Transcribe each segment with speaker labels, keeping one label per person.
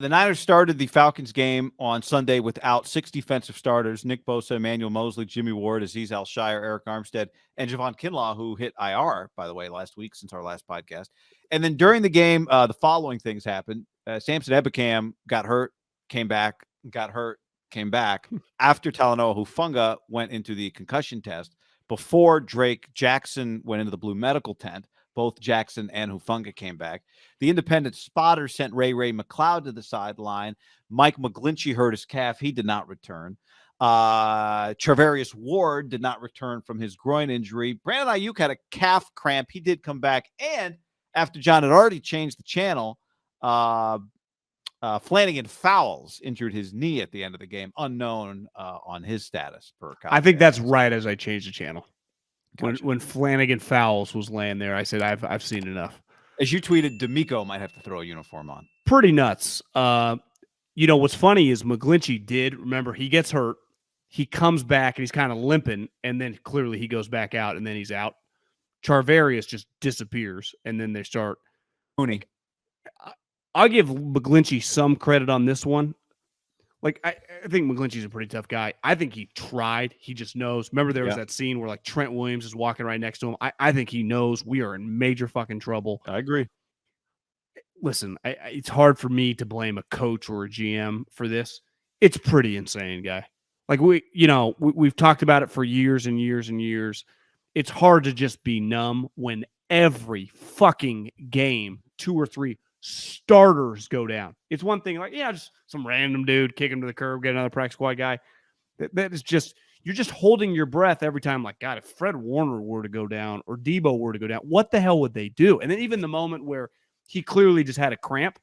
Speaker 1: The Niners started the Falcons game on Sunday without 6 defensive starters: Nick Bosa, Emmanuel Mosley, Jimmy Ward, Azeez Al-Shire, Eric Armstead, and Javon Kinlaw, who hit IR, by the way, last week since our last podcast. And then during the game, the following things happened. Samson Ebukam got hurt, came back, got hurt, came back after Talanoa Hufanga went into the concussion test. Before Drake Jackson went into the Blue Medical tent, both Jackson and Hufanga came back. The independent spotter sent Ray McLeod to the sideline. Mike McGlinchey hurt his calf. He did not return. Charvarius Ward did not return from his groin injury. Brandon Ayuk had a calf cramp. He did come back. And after John had already changed the channel, Flanagan Fowles injured his knee at the end of the game, unknown on his status.
Speaker 2: I think that's right as I changed the channel. Gotcha. When Flanagan Fowles was laying there, I said, I've seen enough.
Speaker 1: As you tweeted, D'Amico might have to throw a uniform on.
Speaker 2: Pretty nuts. What's funny is McGlinchey did. Remember, he gets hurt. He comes back, and he's kind of limping, and then clearly he goes back out, and then he's out. Charvarius just disappears, and then they start.
Speaker 1: Mooney.
Speaker 2: I'll give McGlinchey some credit on this one. Like, I think McGlinchey's a pretty tough guy. I think he tried. He just knows. Remember, there was that scene where, like, Trent Williams is walking right next to him. I think he knows we are in major fucking trouble.
Speaker 1: I agree.
Speaker 2: Listen, it's hard for me to blame a coach or a GM for this. It's pretty insane, guy. Like, we've talked about it for years and years and years. It's hard to just be numb when every fucking game, 2 or 3 starters go down. It's one thing like, just some random dude, kick him to the curb, get another practice squad guy. That is just, you're just holding your breath every time. Like, God, if Fred Warner were to go down or Debo were to go down, what the hell would they do? And then even the moment where he clearly just had a cramp,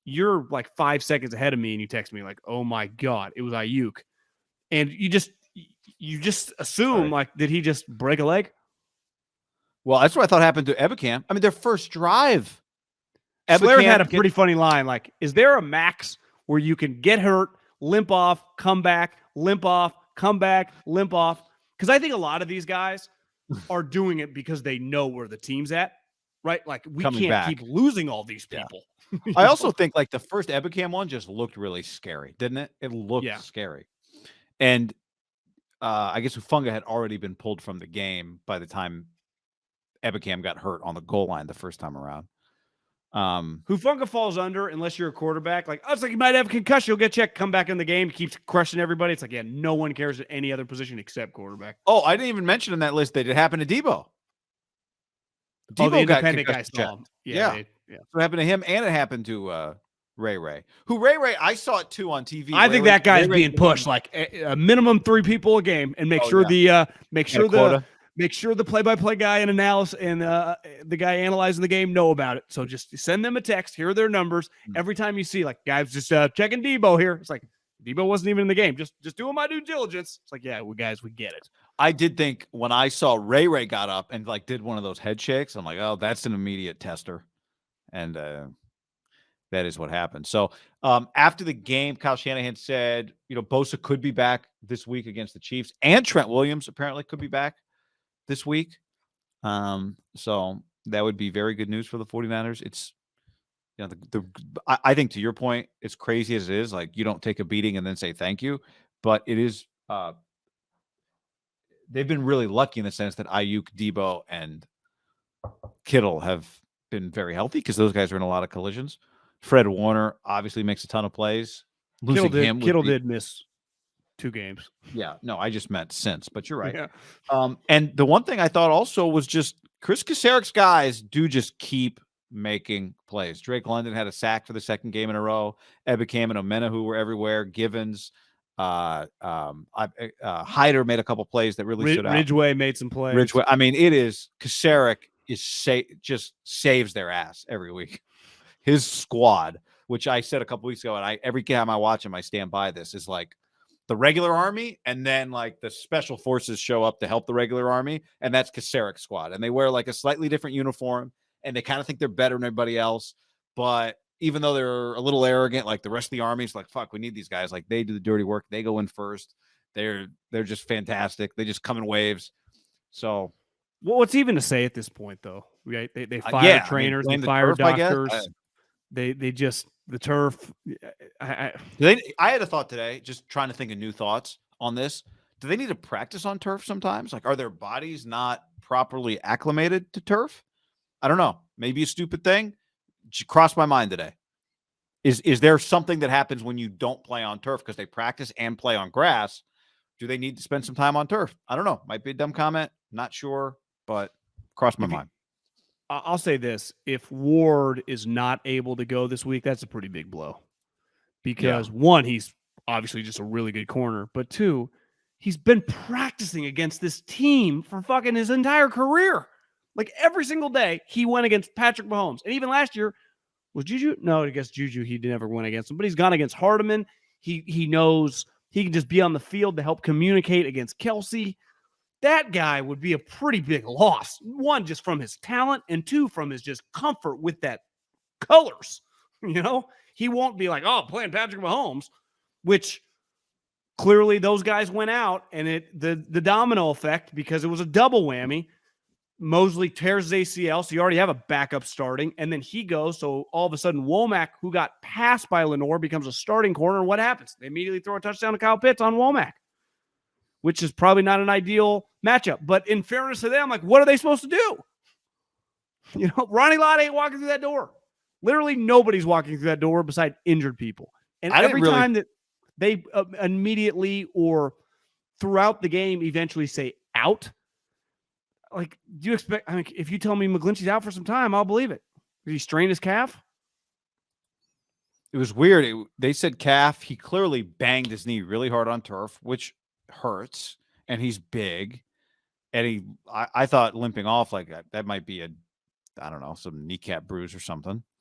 Speaker 2: you're like 5 seconds ahead of me and you text me like, oh my God, it was Ayuk. And you just assume, like, did he just break a leg?
Speaker 1: Well, that's what I thought happened to Ebukam. I mean, their first drive.
Speaker 2: Slayer had a pretty funny line. Like, is there a max where you can get hurt, limp off, come back, limp off, come back, limp off? Because I think a lot of these guys are doing it because they know where the team's at, right? Like, we can't keep losing all these people.
Speaker 1: Yeah. I also think, like, the first Ebukam one just looked really scary, didn't it? It looked scary. And I guess Hufanga had already been pulled from the game by the time Ebukam got hurt on the goal line the first time around.
Speaker 2: Hufanga falls under unless you're a quarterback. Like, it's like you might have a concussion. You'll get checked, come back in the game, keeps crushing everybody. It's like, no one cares at any other position except quarterback.
Speaker 1: Oh, I didn't even mention in that list that it happened to Debo.
Speaker 2: Debo the independent guy saw him.
Speaker 1: Yeah. So it happened to him, and it happened to Ray. I saw it too on TV.
Speaker 2: I think that guy is being pushed like a minimum 3 people a game, and make sure the play-by-play guy and analysis and the guy analyzing the game know about it. So just send them a text. Here are their numbers. Every time you see, like, guys just checking Debo here, it's like Debo wasn't even in the game. Just doing my due diligence. It's like, guys, we get it.
Speaker 1: I did think when I saw Ray got up and, like, did one of those head shakes, I'm like, oh, that's an immediate tester, and that is what happened. So after the game, Kyle Shanahan said, Bosa could be back this week against the Chiefs, and Trent Williams apparently could be back this week. So that would be very good news for the 49ers. It's, I think, to your point, as crazy as it is, like, you don't take a beating and then say thank you, but it is, they've been really lucky in the sense that Ayuk, Debo, and Kittle have been very healthy because those guys are in a lot of collisions. Fred Warner obviously makes a ton of plays.
Speaker 2: Kittle did miss 2 games.
Speaker 1: Yeah, no, I just meant since, but you're right. Yeah. And the one thing I thought also was just Chris Kasarek's guys do just keep making plays. Drake London had a sack for the 2nd game in a row. Ebukam and Omenihu were everywhere. Givens, Hyder made a couple plays that really stood out.
Speaker 2: Ridgeway made some plays.
Speaker 1: Ridgeway. I mean, Kasarek just saves their ass every week. His squad, which I said a couple weeks ago, and every time I watch him, I stand by this, is like the regular army, and then, like, the special forces show up to help the regular army, and that's Kasarek's squad. And they wear, like, a slightly different uniform, and they kind of think they're better than everybody else. But even though they're a little arrogant, like, the rest of the army's like, fuck, we need these guys. Like, they do the dirty work. They go in first. They're just fantastic. They just come in waves. So,
Speaker 2: well, what's even to say at this point, though? Right? They fire trainers, they fire doctors. They just the turf. I
Speaker 1: I had a thought today, just trying to think of new thoughts on this. Do they need to practice on turf sometimes? Like, are their bodies not properly acclimated to turf? I don't know. Maybe a stupid thing. Crossed my mind today. Is there something that happens when you don't play on turf because they practice and play on grass? Do they need to spend some time on turf? I don't know. Might be a dumb comment. Not sure, but crossed my mind.
Speaker 2: I'll say this: if Ward is not able to go this week, that's a pretty big blow. Because one, he's obviously just a really good corner, but two, he's been practicing against this team for fucking his entire career. Like every single day, he went against Patrick Mahomes, and even last year was Juju. No, I guess Juju he never went against him, but he's gone against Hardeman. He knows he can just be on the field to help communicate against Kelsey. That guy would be a pretty big loss. One, just from his talent, and two, from his just comfort with that colors. You know, he won't be like, oh, playing Patrick Mahomes, which clearly those guys went out, and the domino effect, because it was a double whammy. Mosley tears his ACL, so you already have a backup starting, and then he goes, so all of a sudden Womack, who got passed by Lenore, becomes a starting corner, and what happens? They immediately throw a touchdown to Kyle Pitts on Womack, which is probably not an ideal matchup. But in fairness to them, like, what are they supposed to do? You know, Ronnie Lott ain't walking through that door. Literally nobody's walking through that door besides injured people. And every time that they immediately or throughout the game eventually say out, like, do you expect? I mean, if you tell me McGlinchey's out for some time, I'll believe it. Did he strain his calf?
Speaker 1: It was weird. They said calf. He clearly banged his knee really hard on turf, which hurts, and he's big. And I thought limping off like that might be I don't know, some kneecap bruise or something.